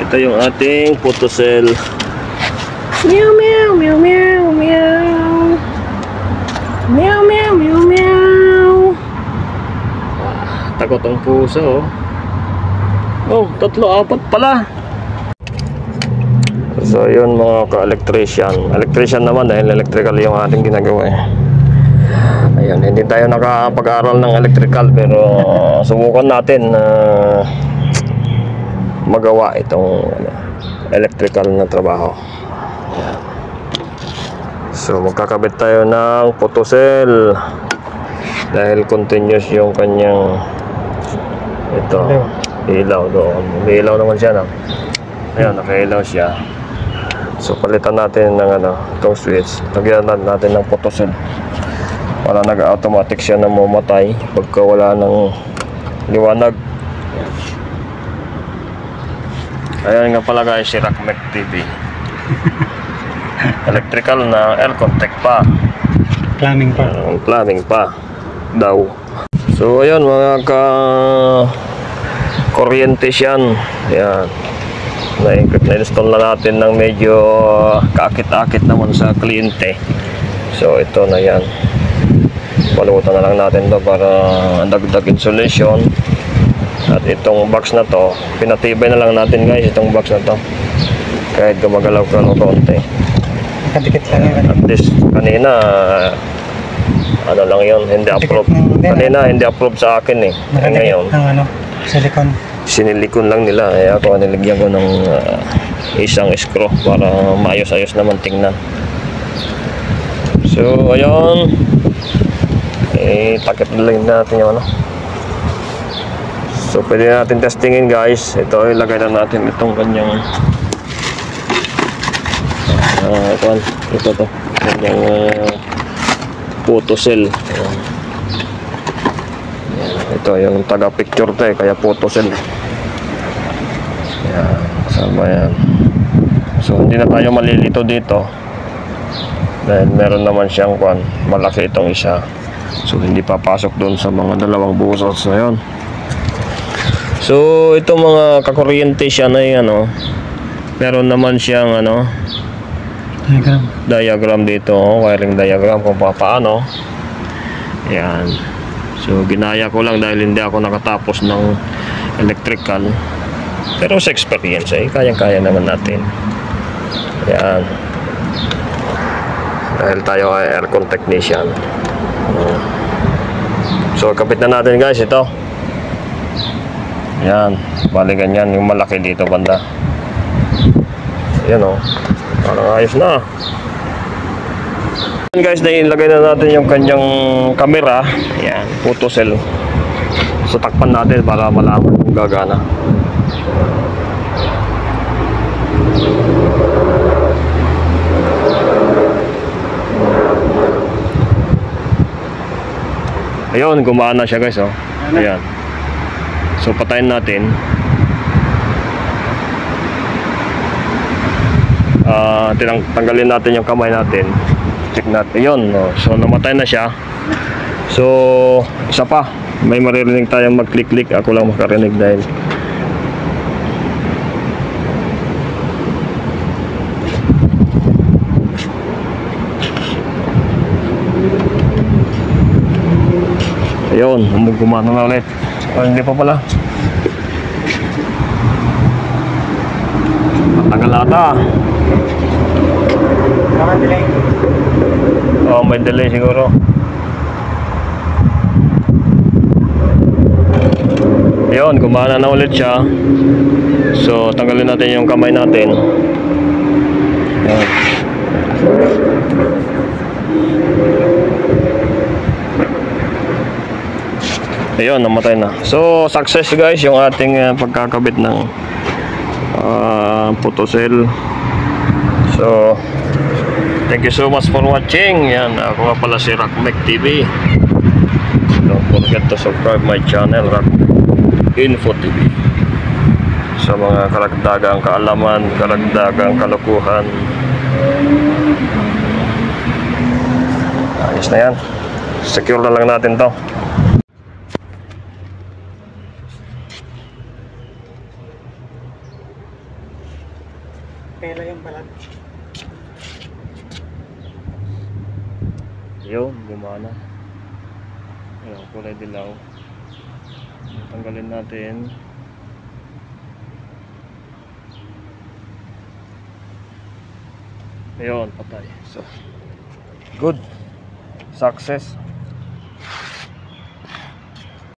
Ito yung ating photocell. Meow meow meow meow meow. Meow meow meow meow. Takot ang puso, oh. Oh, 3, 4 pala. So yun mga ka-electrician. Electrician naman dahil electrical yung ating ginagawa eh. Ayun, hindi tayo nakapag-aral ng electrical pero subukan natin na magawa itong electrical na trabaho. Ayan. So magkakabit tayo ng photocell dahil continuous yung kanyang ilaw doon. May ilaw naman siya, no? Ayan, nakailaw siya. So palitan natin ng itong switch. Lagyan natin ng photocell para nag-automatic siya na mamatay pagka wala ng liwanag. Ayan nga pala guys, si Rockmec TV. Electrical na air contact pa. Plumbing pa. Plumbing pa daw. So ayun mga kuryente siyan. Ayan. Na-install na natin ng medyo kaakit-akit naman sa kliyente. So ito na yan. Palutan na lang natin to para dagdag insulation. At itong box na to, pinatibay na lang natin guys itong box na to. Kahit gumagalaw ka ng konti. Kadikit lang yan. At least kanina ano lang yun, hindi approve. Kanina hindi approve sa akin eh. Ngayon silicone. Sinilikon lang nila, eh ako niligyan ko ng isang screw para maayos-ayos naman tingnan. So ayun, takip na lang natin yung so pwede natin testingin guys. Ito ilagay na natin itong kanyang ito to kanyang photocell. Ito yung taga picture to eh, kaya photocell. Yan, sama yan. So hindi na tayo malilito dito dahil meron naman siyang malaki itong isa. So hindi papasok doon sa mga dalawang busos na yun. So itong mga kakuryente siya na yung meron naman siyang diagram dito, wiring diagram kung paano. Yan. So ginaya ko lang dahil hindi ako nakatapos ng electrical. Pero sa experience kayang-kaya naman natin. Yan. Dahil tayo ay aircon technician. So kapit na natin guys ito. Yan, bali ganyan yung malaki dito banda. Yan parang ayos na. Guys, ilagay na natin yung kanyang camera. Yan, photocell. So takpan natin para malaman kung gagana. Ayun, gumana siya guys Ayan. So patayin natin. Tanggalin natin yung kamay natin. Check natin. Ayun, so namatay na siya. So isa pa, may maririnig tayong mag-click-click. Ako lang makarinig dahil ayun, gumana na ulit. Hindi pa pala. Matagal ata. Delay. May delay siguro. Ayun, gumana na ulit siya. So tanggalin natin yung kamay natin. Ayun. Ayun, namatay na. So success guys yung ating pagkakabit ng photocell. So thank you so much for watching. Yan, ako nga pala si Rockmec TV. Don't forget to subscribe my channel, Rockmec Info TV. Sa mga karagdagang kaalaman, karagdagang kalokohan. Ayos na yan. Secure na lang natin to. Pela yung balat. Yun, gumana. Ayun, kulay dilaw. Tanggalin natin. Ayun, patay. So, good. Success.